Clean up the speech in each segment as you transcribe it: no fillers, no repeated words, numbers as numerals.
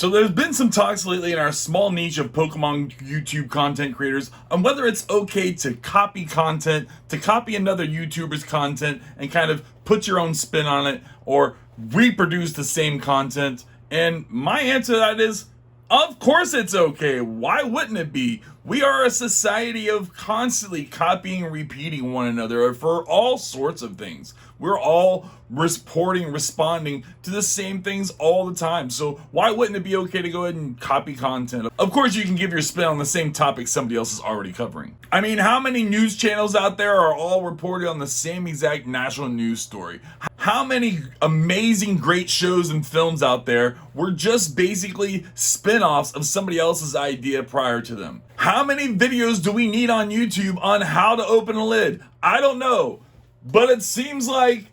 So there's been some talks lately in our small niche of Pokemon YouTube content creators on whether it's okay to copy content, to copy another YouTuber's content and kind of put your own spin on it or reproduce the same content. And my answer to that is, of course it's okay. Why wouldn't it be? We are a society of constantly copying and repeating one another for all sorts of things. We're all responding to the same things all the time. So why wouldn't it be okay to go ahead and copy content? Of course, you can give your spin on the same topic somebody else is already covering. I mean, how many news channels out there are all reported on the same exact national news story? How many amazing, great shows and films out there were just basically spin-offs of somebody else's idea prior to them? How many videos do we need on YouTube on how to open a lid? I don't know, but it seems like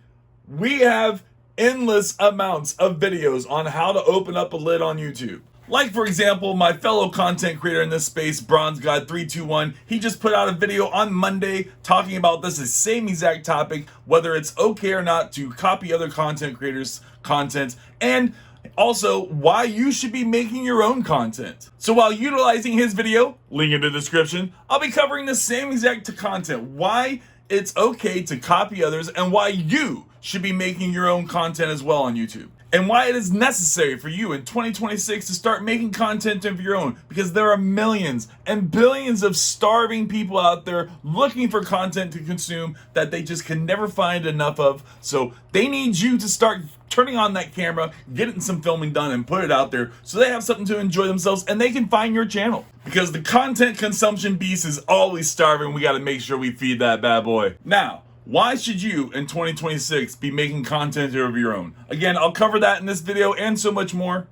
we have endless amounts of videos on how to open up a lid on YouTube. Like, for example, my fellow content creator in this space, Bronze God 321, he just put out a video on Monday talking about this same exact topic, whether it's okay or not to copy other content creators' content, and also why you should be making your own content. So while utilizing his video, link in the description, I'll be covering the same exact content, why it's okay to copy others and why you should be making your own content as well on YouTube. And why it is necessary for you in 2026 to start making content of your own, because there are millions and billions of starving people out there looking for content to consume that they just can never find enough of. So they need you to start turning on that camera, getting some filming done and put it out there so they have something to enjoy themselves and they can find your channel. Because the content consumption beast is always starving. We got to make sure we feed that bad boy. Now, why should you in 2026 be making content of your own? Again, I'll cover that in this video and so much more,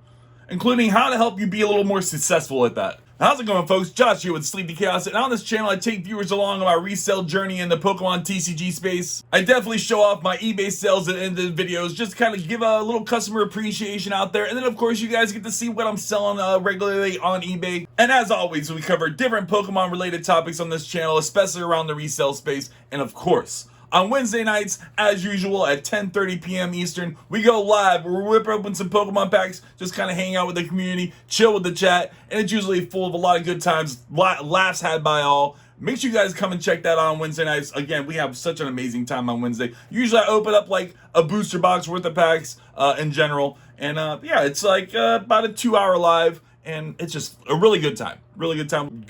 including how to help you be a little more successful at that. How's it going, folks? Josh here with Sleepy Chaos, and on this channel I take viewers along on my resale journey in the Pokemon TCG space. I definitely show off my eBay sales at the end of the videos, just to kind of give a little customer appreciation out there, and then of course you guys get to see what I'm selling regularly on eBay. And as always, we cover different Pokemon related topics on this channel, especially around the resale space, and of course, on Wednesday nights, as usual, at 10:30 p.m. Eastern, we go live. We whip open some Pokemon packs, just kind of hang out with the community, chill with the chat, and it's usually full of a lot of good times, laughs had by all. Make sure you guys come and check that out on Wednesday nights. Again, we have such an amazing time on Wednesday. Usually I open up like a booster box worth of packs in general. And yeah, it's like about a 2-hour live, and it's just a really good time. Really good time.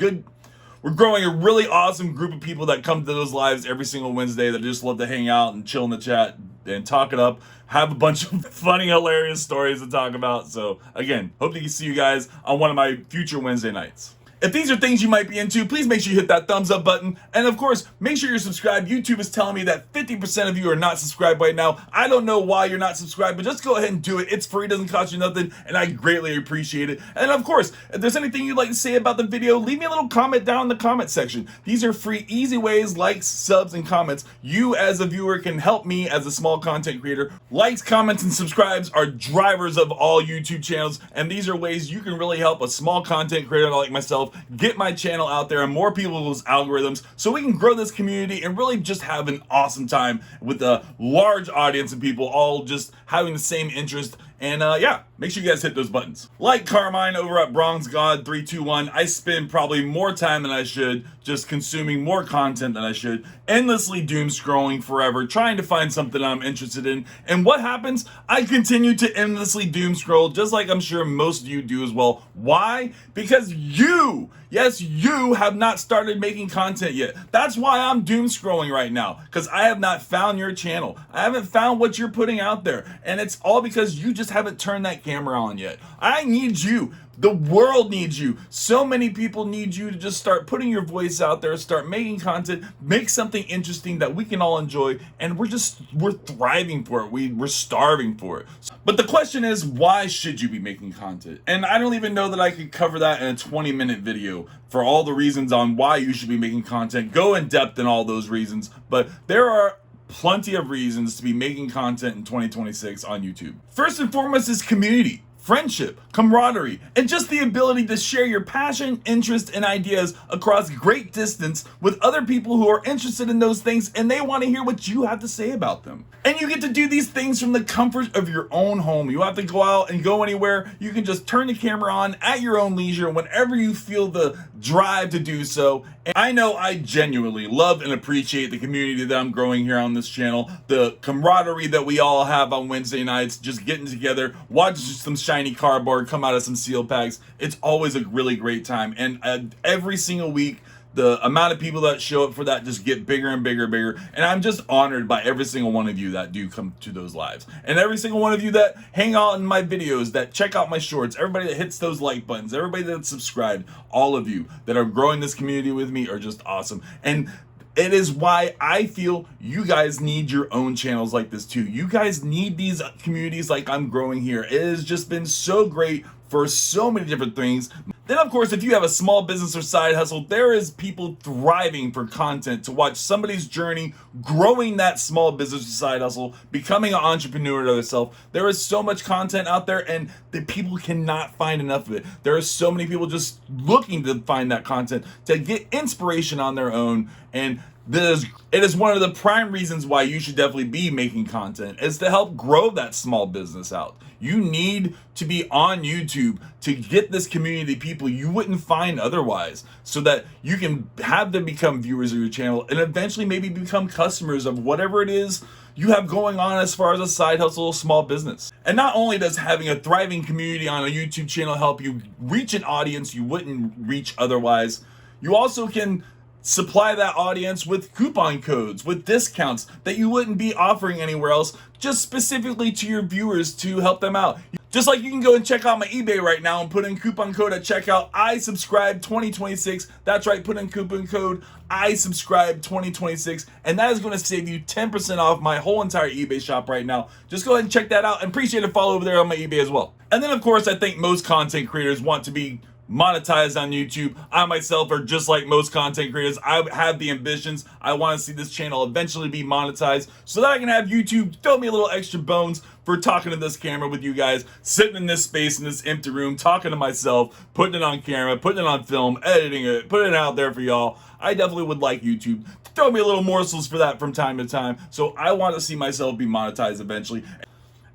We're growing a really awesome group of people that come to those lives every single Wednesday that just love to hang out and chill in the chat and talk it up, have a bunch of funny, hilarious stories to talk about. So again, hope to see you guys on one of my future Wednesday nights. If these are things you might be into, please make sure you hit that thumbs up button. And of course, make sure you're subscribed. YouTube is telling me that 50% of you are not subscribed right now. I don't know why you're not subscribed, but just go ahead and do it. It's free, doesn't cost you nothing, and I greatly appreciate it. And of course, if there's anything you'd like to say about the video, leave me a little comment down in the comment section. These are free, easy ways, likes, subs, and comments. You as a viewer can help me as a small content creator. Likes, comments, and subscribes are drivers of all YouTube channels, and these are ways you can really help a small content creator like myself get my channel out there and more people's algorithms so we can grow this community and really just have an awesome time with a large audience of people all just having the same interest. And yeah, make sure you guys hit those buttons. Like Carmine over at Bronze God 321, I spend probably more time than I should just consuming more content than I should, endlessly doom scrolling forever, trying to find something I'm interested in. And what happens? I continue to endlessly doom scroll, just like I'm sure most of you do as well. Why? Because you, yes, you have not started making content yet. That's why I'm doom scrolling right now, because I have not found your channel. I haven't found what you're putting out there. And it's all because you just haven't turned that camera on yet. I need you. The world needs you. So many people need you to just start putting your voice out there, start making content, make something interesting that we can all enjoy, and we're thriving for it. We're starving for it. But the question is, why should you be making content? And I don't even know that I could cover that in a 20-minute video for all the reasons on why you should be making content. Go in depth in all those reasons, but there are plenty of reasons to be making content in 2026 on YouTube. First and foremost is community. friendship, camaraderie, and just the ability to share your passion, interest, and ideas across great distance with other people who are interested in those things and they want to hear what you have to say about them. And you get to do these things from the comfort of your own home. You don't have to go out and go anywhere. You can just turn the camera on at your own leisure whenever you feel the drive to do so. And I know I genuinely love and appreciate the community that I'm growing here on this channel, the camaraderie that we all have on Wednesday nights, just getting together, watching some shiny cardboard come out of some seal packs. It's always a really great time, and every single week the amount of people that show up for that just get bigger and bigger and bigger, and I'm just honored by every single one of you that do come to those lives, and every single one of you that hang out in my videos, that check out my shorts, everybody that hits those like buttons, everybody that's subscribed, all of you that are growing this community with me are just awesome. And it is why I feel you guys need your own channels like this too. You guys need these communities like I'm growing here. It has just been so great for so many different things. Then of course, if you have a small business or side hustle, there is people thriving for content to watch somebody's journey, growing that small business or side hustle, becoming an entrepreneur to themselves. There is so much content out there and the people cannot find enough of it. There are so many people just looking to find that content to get inspiration on their own, and it is one of the prime reasons why you should definitely be making content, is to help grow that small business out. You need to be on YouTube to get this community of people you wouldn't find otherwise, so that you can have them become viewers of your channel and eventually maybe become customers of whatever it is you have going on as far as a side hustle, small business. And not only does having a thriving community on a YouTube channel help you reach an audience you wouldn't reach otherwise, you also can supply that audience with coupon codes, with discounts that you wouldn't be offering anywhere else, just specifically to your viewers to help them out. Just like you can go and check out my eBay right now and put in coupon code at checkout, I subscribe 2026. That's right, put in coupon code I subscribe 2026, and that is going to save you 10% off my whole entire eBay shop right now. Just go ahead and check that out, and appreciate a follow over there on my eBay as well. And then of course, I think most content creators want to be monetized on YouTube. I myself are just like most content creators. I have the ambitions. I want to see this channel eventually be monetized so that I can have YouTube throw me a little extra bones for talking to this camera with you guys, sitting in this space, in this empty room, talking to myself, putting it on camera, putting it on film, editing it, putting it out there for y'all. I definitely would like YouTube to throw me a little morsels for that from time to time. So I want to see myself be monetized eventually.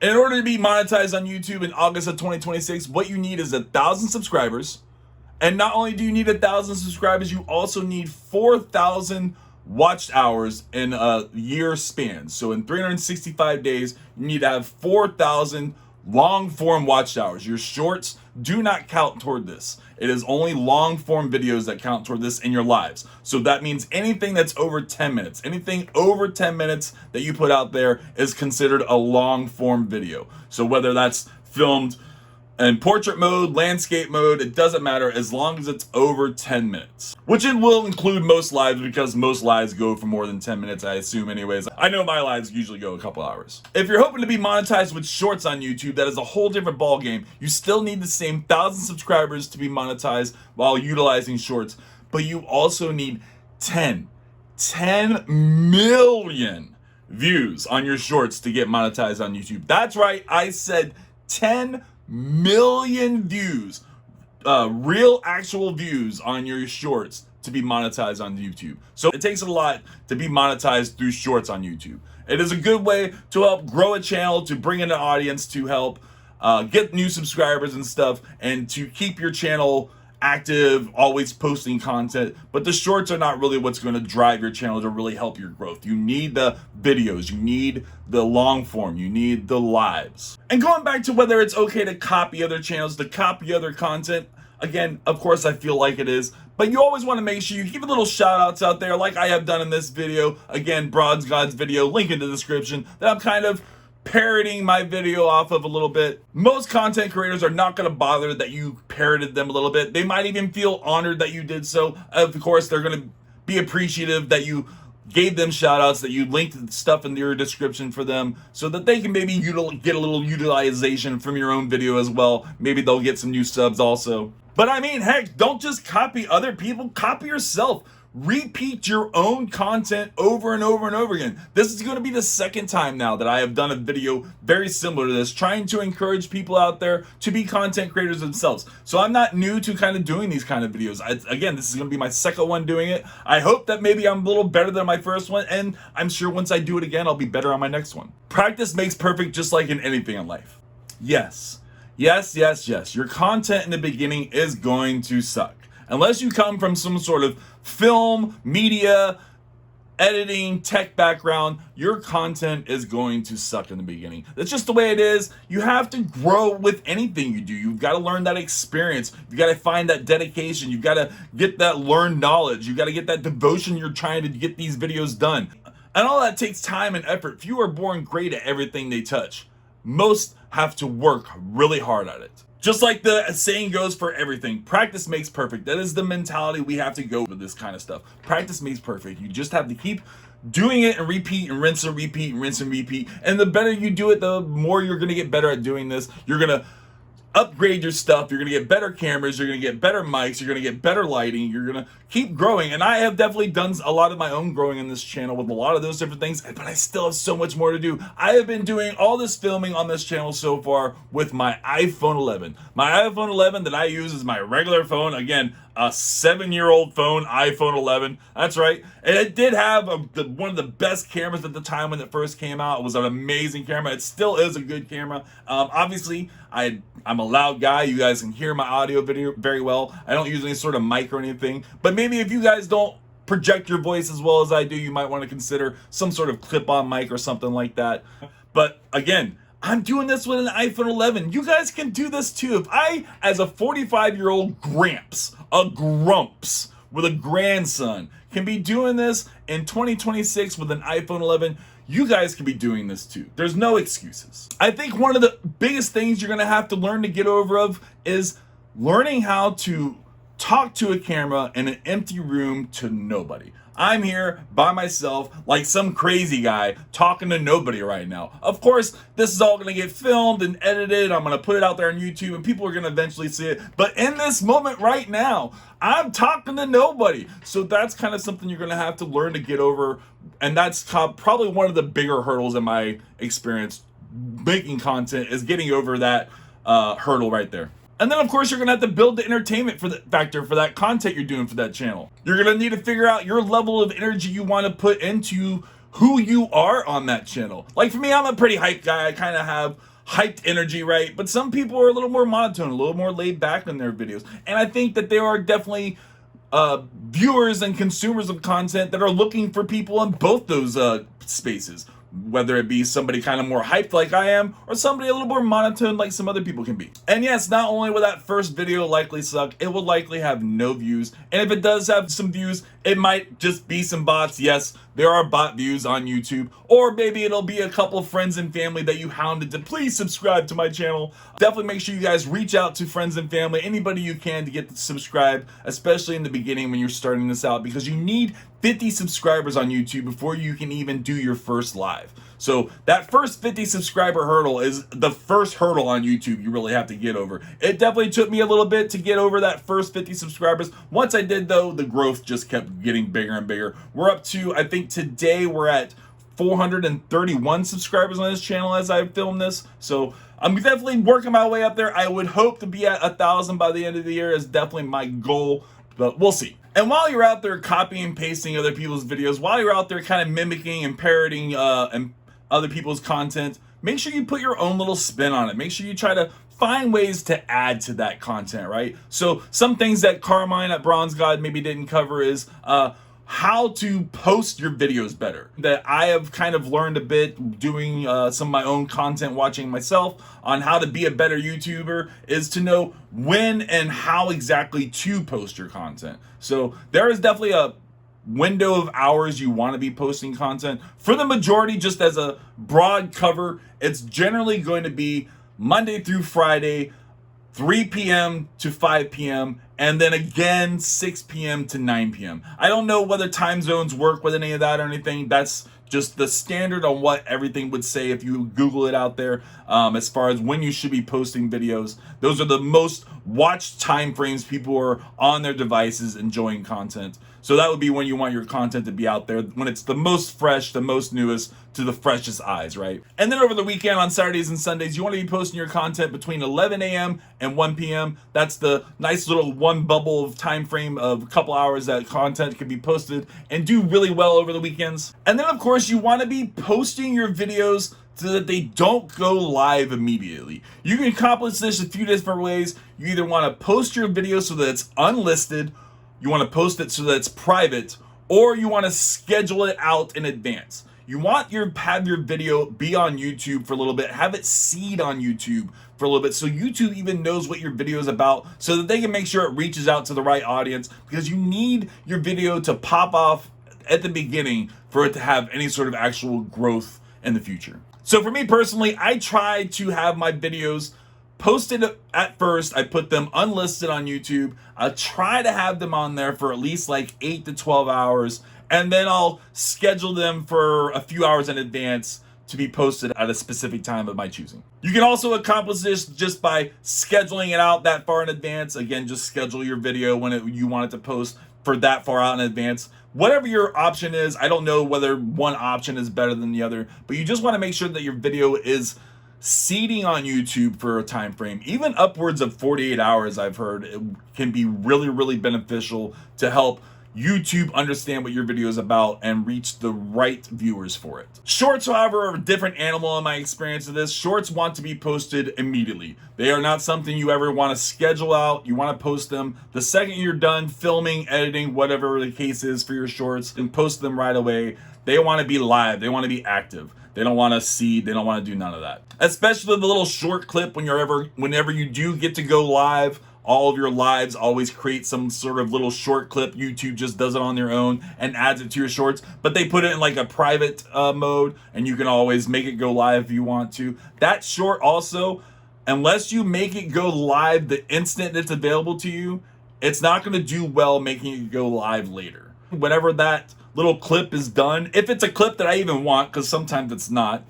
In order to be monetized on YouTube in August of 2026, what you need is 1,000 subscribers. And not only do you need 1,000 subscribers, you also need 4,000 watched hours in a year span. So in 365 days, you need to have 4,000 long form watched hours. Your shorts do not count toward this. It is only long form videos that count toward this in your lives. So that means anything that's over 10 minutes, anything over 10 minutes that you put out there is considered a long form video. So whether that's filmed in portrait mode, landscape mode, it doesn't matter as long as it's over 10 minutes. Which it will include most lives, because most lives go for more than 10 minutes, I assume anyways. I know my lives usually go a couple hours. If you're hoping to be monetized with shorts on YouTube, that is a whole different ball game. You still need the same 1,000 subscribers to be monetized while utilizing shorts, but you also need 10 million views on your shorts to get monetized on YouTube. That's right, I said 10 million views, real actual views on your shorts to be monetized on YouTube. So it takes a lot to be monetized through shorts on YouTube. It is a good way to help grow a channel, to bring in an audience, to help get new subscribers and stuff, and to keep your channel active, always posting content. But the shorts are not really what's going to drive your channel to really help your growth. You need the videos, you need the long form, you need the lives. And going back to whether it's okay to copy other channels, to copy other content, again, of course I feel like it is, but you always want to make sure you give a little shout outs out there, like I have done in this video. Again, Broad's God's video, link in the description, that I'm kind of parroting my video off of a little bit. Most content creators are not going to bother that you parroted them a little bit. They might even feel honored that you did so. Of course, they're going to be appreciative that you gave them shout outs, that you linked stuff in your description for them, so that they can maybe get a little utilization from your own video as well. Maybe they'll get some new subs also. But I mean, heck, don't just copy other people, copy yourself. repeat your own content over and over and over again. This is going to be the second time now that I have done a video very similar to this, trying to encourage people out there to be content creators themselves. So I'm not new to kind of doing these kind of videos. Again, this is going to be my second one doing it. I hope that maybe I'm a little better than my first one, and I'm sure once I do it again, I'll be better on my next one. Practice makes perfect, just like in anything in life. Yes. Your content in the beginning is going to suck. Unless you come from some sort of film, media, editing, tech background, your content is going to suck in the beginning. That's just the way it is. You have to grow with anything you do. You've got to learn that experience. You got to find that dedication. You got to get that learned knowledge. You got to get that devotion you're trying to get these videos done. And all that takes time and effort. Few are born great at everything they touch. Most have to work really hard at it. Just like the saying goes for everything, practice makes perfect. That is the mentality we have to go with this kind of stuff. Practice makes perfect. You just have to keep doing it and repeat and rinse and repeat and rinse and repeat. And the better you do it, the more you're going to get better at doing this. You're going to upgrade your stuff. You're going to get better cameras. You're going to get better mics. You're going to get better lighting. You're going to keep growing. And I have definitely done a lot of my own growing in this channel with a lot of those different things, but I still have so much more to do. I have been doing all this filming on this channel so far with my iPhone 11. My iPhone 11 that I use is my regular phone. Again, a 7-year-old phone, iPhone 11. That's right. And it did have one of the best cameras at the time when it first came out. It was an amazing camera. It still is a good camera. Obviously, I'm a loud guy. You guys can hear my audio video very well. I don't use any sort of mic or anything. But maybe if you guys don't project your voice as well as I do, you might want to consider some sort of clip-on mic or something like that. But again, I'm doing this with an iPhone 11. You guys can do this too. If I, as a 45-year-old gramps, a grumps with a grandson, can be doing this in 2026 with an iPhone 11, you guys can be doing this too. There's no excuses. I think one of the biggest things you're gonna have to learn to get over of is learning how to talk to a camera in an empty room to nobody. I'm here by myself like some crazy guy talking to nobody right now. Of course, this is all going to get filmed and edited. I'm going to put it out there on YouTube and people are going to eventually see it. But in this moment right now, I'm talking to nobody. So that's kind of something you're going to have to learn to get over. And that's probably one of the bigger hurdles in my experience making content, is getting over that hurdle right there. And then, of course, you're going to have to build the entertainment factor for that content you're doing for that channel. You're going to need to figure out your level of energy you want to put into who you are on that channel. Like for me, I'm a pretty hyped guy. I kind of have hyped energy, right? But some people are a little more monotone, a little more laid back in their videos. And I think that there are definitely viewers and consumers of content that are looking for people in both those spaces. Whether it be somebody kind of more hyped like I am, or somebody a little more monotone like some other people can be. And yes, not only will that first video likely suck, it will likely have no views. And if it does have some views, it might just be some bots. Yes, there are bot views on YouTube. Or maybe it'll be a couple friends and family that you hounded to please subscribe to my channel. Definitely make sure you guys reach out to friends and family, anybody you can, to get to subscribe, especially in the beginning when you're starting this out, because you need 50 subscribers on YouTube before you can even do your first live. So that first 50 subscriber hurdle is the first hurdle on YouTube you really have to get over. It definitely took me a little bit to get over that first 50 subscribers. Once I did though, the growth just kept getting bigger and bigger. We're up to, I think today we're at 431 subscribers on this channel as I film this. So I'm definitely working my way up there. I would hope to be at 1,000 by the end of the year is definitely my goal, but we'll see. And while you're out there copying and pasting other people's videos, while you're out there kind of mimicking and parroting and other people's content, make sure you put your own little spin on it. Make sure you try to find ways to add to that content, right? So some things that Carmine at Bronze God maybe didn't cover is how to post your videos better. That I have kind of learned a bit doing some of my own content, watching myself on how to be a better YouTuber, is to know when and how exactly to post your content. So there is definitely a window of hours you want to be posting content. For the majority, just as a broad cover, it's generally going to be Monday through Friday, 3 p.m. to 5 p.m. and then again 6 p.m. to 9 p.m. I don't know whether time zones work with any of that or anything. That's just the standard on what everything would say if you Google it out there, as far as when you should be posting videos. Those are the most watched time frames. People are on their devices enjoying content. So that would be when you want your content to be out there, when it's the most fresh, the most newest, to the freshest eyes, right? And then over the weekend on Saturdays and Sundays, you want to be posting your content between 11 a.m. and 1 p.m. That's the nice little one bubble of time frame of a couple hours that content can be posted and do really well over the weekends. And then of course you want to be posting your videos so that they don't go live immediately. You can accomplish this a few different ways. You either want to post your video so that it's unlisted, you want to post it so that it's private, or you want to schedule it out in advance. You want have your video be on YouTube for a little bit, have it seed on YouTube for a little bit, so YouTube even knows what your video is about, so that they can make sure it reaches out to the right audience, because you need your video to pop off at the beginning for it to have any sort of actual growth in the future. So for me personally, I try to have my videos posted at first. I put them unlisted on YouTube. I try to have them on there for at least like 8 to 12 hours, and then I'll schedule them for a few hours in advance to be posted at a specific time of my choosing. You can also accomplish this just by scheduling it out that far in advance. Again, just schedule your video when you want it to post for that far out in advance. Whatever your option is, I don't know whether one option is better than the other, but you just want to make sure that your video is seeding on YouTube for a time frame. Even upwards of 48 hours, I've heard, it can be really, really beneficial to help YouTube understand what your video is about and reach the right viewers for it. Shorts, however, are a different animal in my experience of this. Shorts want to be posted immediately. They are not something you ever want to schedule out. You want to post them the second you're done filming, editing, whatever the case is for your shorts, and post them right away. They want to be live. They want to be active. They don't want to seed. They don't want to do none of that. Especially the little short clip whenever you do get to go live. All of your lives always create some sort of little short clip. YouTube just does it on their own and adds it to your shorts, but they put it in like a private mode, and you can always make it go live if you want to. That short also, unless you make it go live the instant it's available to you, it's not going to do well making it go live later. Whenever that little clip is done, if it's a clip that I even want, because sometimes it's not,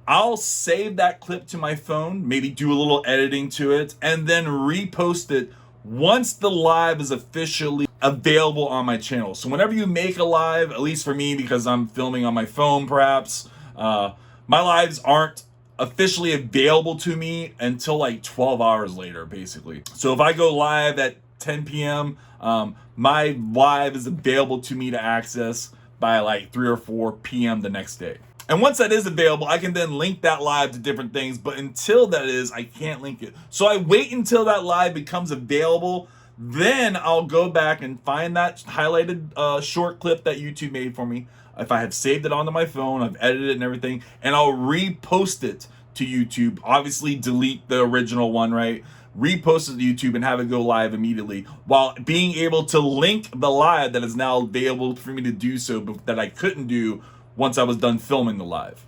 I'll save that clip to my phone, maybe do a little editing to it, and then repost it once the live is officially available on my channel. So whenever you make a live, at least for me, because I'm filming on my phone perhaps, my lives aren't officially available to me until like 12 hours later, basically. So if I go live at 10 p.m., my live is available to me to access by like 3 or 4 p.m. the next day. And once that is available, I can then link that live to different things. But until that is, I can't link it. So I wait until that live becomes available. Then I'll go back and find that highlighted short clip that YouTube made for me. If I have saved it onto my phone, I've edited it and everything, and I'll repost it to YouTube. Obviously, delete the original one, right? Repost it to YouTube and have it go live immediately, while being able to link the live that is now available for me to do so, but that I couldn't do once I was done filming the live.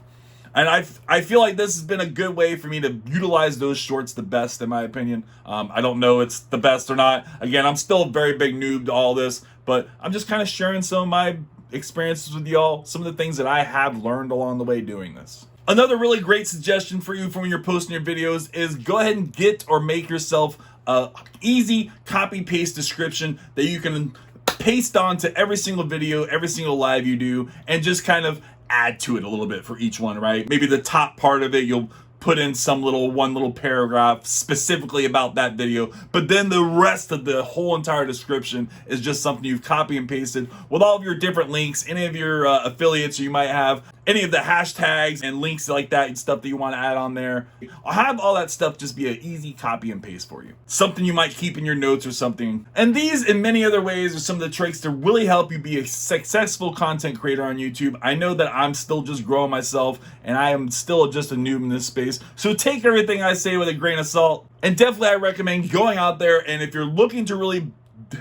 And I feel like this has been a good way for me to utilize those shorts the best, in my opinion. I don't know it's the best or not. Again, I'm still a very big noob to all this, but I'm just kind of sharing some of my experiences with y'all, some of the things that I have learned along the way doing this. Another really great suggestion for you for when you're posting your videos is go ahead and get or make yourself a easy copy paste description that you can paste on to every single video, every single live you do, and just kind of add to it a little bit for each one, right? Maybe the top part of it, you'll put in one little paragraph specifically about that video, but then the rest of the whole entire description is just something you've copy and pasted with all of your different links, any of your affiliates you might have, any of the hashtags and links like that and stuff that you want to add on there. I'll have all that stuff just be an easy copy and paste for you. Something you might keep in your notes or something. And these and many other ways are some of the tricks to really help you be a successful content creator on YouTube. I know that I'm still just growing myself and I am still just a noob in this space. So take everything I say with a grain of salt. And definitely I recommend going out there, and if you're looking to really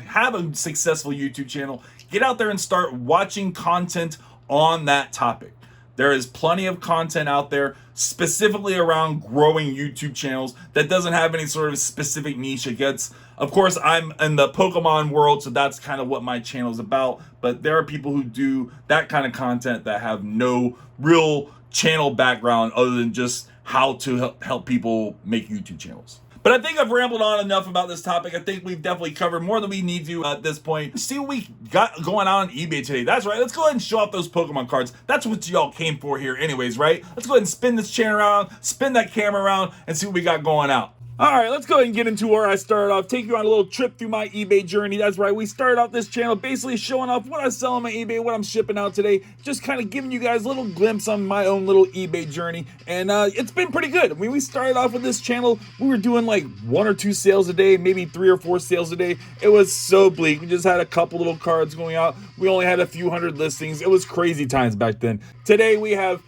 have a successful YouTube channel, get out there and start watching content on that topic. There is plenty of content out there specifically around growing YouTube channels that doesn't have any sort of specific niche. It gets, of course, I'm in the Pokemon world, so that's kind of what my channel is about. But there are people who do that kind of content that have no real channel background other than just how to help people make YouTube channels. But I think I've rambled on enough about this topic. I think we've definitely covered more than we need to at this point. See what we got going on eBay today. That's right. Let's go ahead and show off those Pokemon cards. That's what y'all came for here anyways, right? Let's go ahead and spin this chair around, spin that camera around, and see what we got going out. All right, let's go ahead and get into where I started off. Take you on a little trip through my eBay journey. That's right, we started off this channel basically showing off what I sell on my eBay, what I'm shipping out today. Just kind of giving you guys a little glimpse on my own little eBay journey. And it's been pretty good. When we started off with this channel, we were doing like 1 or 2 sales a day, maybe 3 or 4 sales a day. It was so bleak. We just had a couple little cards going out. We only had a few hundred listings. It was crazy times back then. Today we have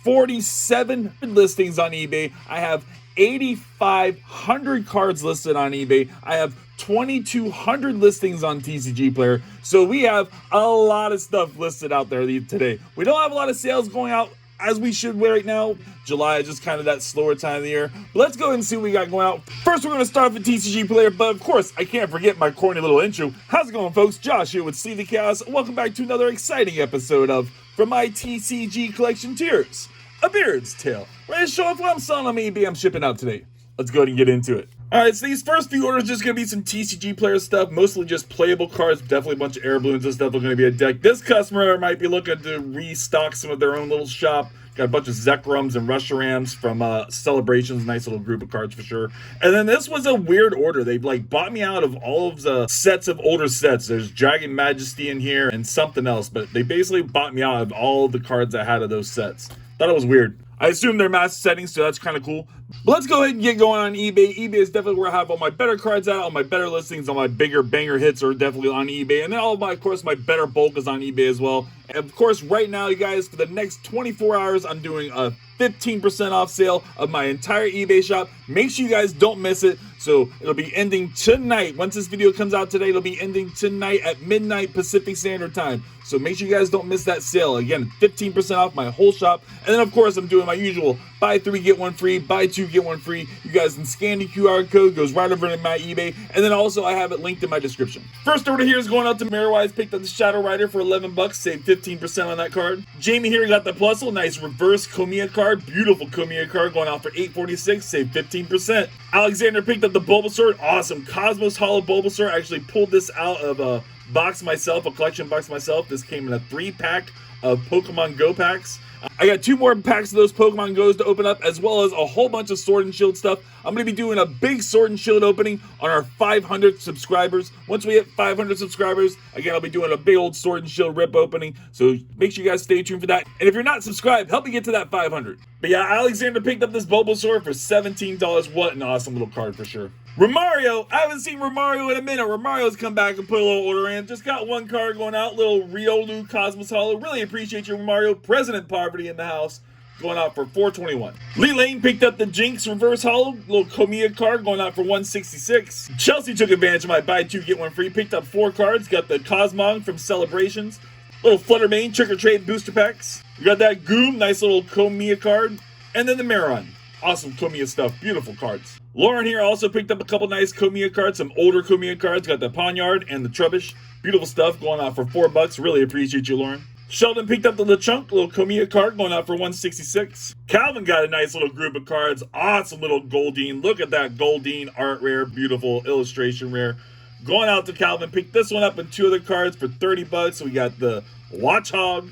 47 listings on eBay. I have 8,500 cards listed on eBay. I have 2,200 listings on TCG Player. So we have a lot of stuff listed out there today. We don't have a lot of sales going out as we should right now. July is just kind of that slower time of the year. But let's go ahead and see what we got going out. First, we're going to start with TCG Player, but of course, I can't forget my corny little intro. How's it going, folks? Josh here with Sleeve the Chaos. Welcome back to another exciting episode of From My TCG Collection Tiers, A Beard's Tale. Ready to show off what I'm selling on eBay I'm shipping out today. Let's go ahead and get into it. Alright, so these first few orders are just going to be some TCG Player stuff, mostly just playable cards, definitely a bunch of air balloons and stuff are going to be a deck. This customer might be looking to restock some of their own little shop. Got a bunch of Zekrums and Rusharams from Celebrations, nice little group of cards for sure. And then this was a weird order. They like bought me out of all of the sets of older sets. There's Dragon Majesty in here and something else, but they basically bought me out of all the cards I had of those sets. Thought it was weird. I assume they're mass settings, so that's kind of cool. But let's go ahead and get going on eBay. eBay is definitely where I have all my better cards out, all my better listings, all my bigger banger hits are definitely on eBay. And then all of my, of course, my better bulk is on eBay as well. And of course, right now, you guys, for the next 24 hours, I'm doing a 15% off sale of my entire eBay shop. Make sure you guys don't miss it. So it'll be ending tonight. Once this video comes out today, it'll be ending tonight at midnight Pacific Standard Time. So make sure you guys don't miss that sale. Again, 15% off my whole shop. And then, of course, I'm doing my usual buy 3, get 1 free, buy 2, get 1 free. You guys can scan the QR code, goes right over to my eBay. And then also I have it linked in my description. First order here is going out to Mirrorwise. Picked up the Shadow Rider for 11 bucks, saved 15% on that card. Jamie here got the Plusle, nice reverse Komiya card, beautiful Komiya card going out for $8.46, saved 15%. Alexander picked up the Bulbasaur, awesome Cosmos Hollow Bulbasaur. I actually pulled this out of a box myself, a collection box myself. This came in a 3-pack of Pokemon Go packs. I got 2 more packs of those Pokemon Go's to open up, as well as a whole bunch of Sword and Shield stuff. I'm going to be doing a big Sword and Shield opening on our 500 subscribers. Once we hit 500 subscribers, again, I'll be doing a big old Sword and Shield rip opening. So make sure you guys stay tuned for that. And if you're not subscribed, help me get to that 500. But yeah, Alexander picked up this Bulbasaur for $17. What an awesome little card for sure. Romario, I haven't seen Romario in a minute. Romario's come back and put a little order in. Just got 1 card going out, little Riolu Cosmos Hollow. Really appreciate you, Romario. President Poverty in the house, going out for $4.21. Lee Lane picked up the Jinx Reverse Hollow, little Komiya card going out for $1.66. Chelsea took advantage of my buy 2, get 1 free. Picked up 4 cards, got the Cosmog from Celebrations, little Fluttermane Trick or Trade booster packs. We got that Goom, nice little Komiya card, and then the Maron. Awesome Komiya stuff, beautiful cards. Lauren here also picked up a couple nice Komiya cards, some older Komiya cards. Got the Ponyard and the Trubbish. Beautiful stuff going out for $4. Really appreciate you, Lauren. Sheldon picked up the Lechonk, little Komiya card going out for $1.66. Calvin got a nice little group of cards. Awesome little Goldeen. Look at that Goldeen art rare, beautiful illustration rare. Going out to Calvin. Picked this one up and 2 other cards for $30. So we got the Watchog,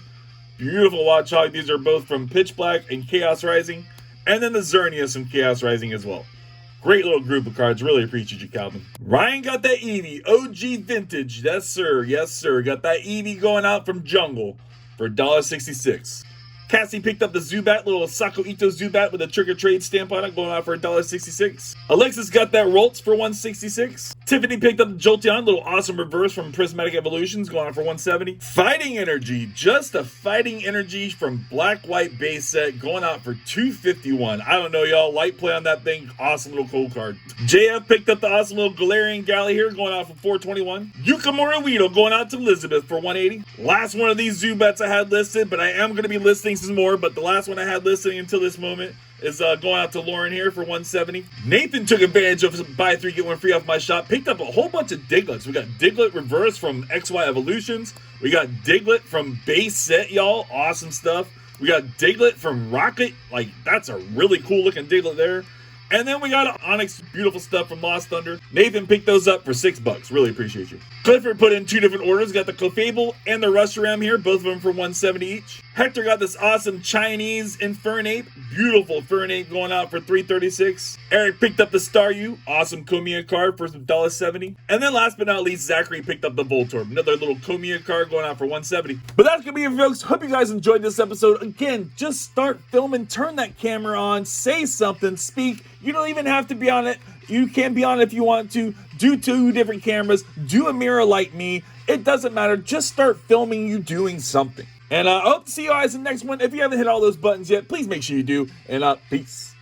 beautiful Watchog. These are both from Pitch Black and Chaos Rising. And then the Xerneas from Chaos Rising as well. Great little group of cards. Really appreciate you, Calvin. Ryan got that Eevee. OG Vintage. Yes, sir. Yes, sir. Got that Eevee going out from Jungle for $1.66. Cassie picked up the Zubat, little Sako Ito Zubat with a Trick or Trade stamp on it, going out for $1.66. Alexis got that Roltz for $1.66. Tiffany picked up the Jolteon, little awesome reverse from Prismatic Evolutions, going out for $1.70. Fighting Energy, just a Fighting Energy from Black White base set, going out for $2.51. I don't know, y'all. Light play on that thing. Awesome little cold card. JF picked up the awesome little Galarian Galley here, going out for $4.21. Yukimura Weedle going out to Elizabeth for $1.80. Last one of these Zubats I had listed, but I am going to be listing some more, but the last one I had listing until this moment is going out to Lauren here for $1.70. Nathan took advantage of buy 3 get 1 free off my shop. Picked up a whole bunch of Diglets. We got Diglett Reverse from XY Evolutions. We got Diglett from base set, y'all. Awesome stuff. We got Diglett from Rocket. Like, that's a really cool looking Diglett there. And then we got an Onyx, beautiful stuff from Lost Thunder. Nathan picked those up for $6. Really appreciate you. Clifford put in 2 different orders. Got the Clefable and the Rusharam here, both of them for $170 each. Hector got this awesome Chinese Infernape, beautiful Infernape going out for $336. Eric picked up the Staryu, awesome Komiya card for $1.70. And then last but not least, Zachary picked up the Voltorb, another little Komiya card going out for $170. But that's gonna be it, folks. Hope you guys enjoyed this episode. Again, just start filming, turn that camera on, say something, speak. You don't even have to be on it. You can be on it if you want to. Do 2 different cameras. Do a mirror like me. It doesn't matter. Just start filming you doing something. And I hope to see you guys in the next one. If you haven't hit all those buttons yet, please make sure you do. And peace.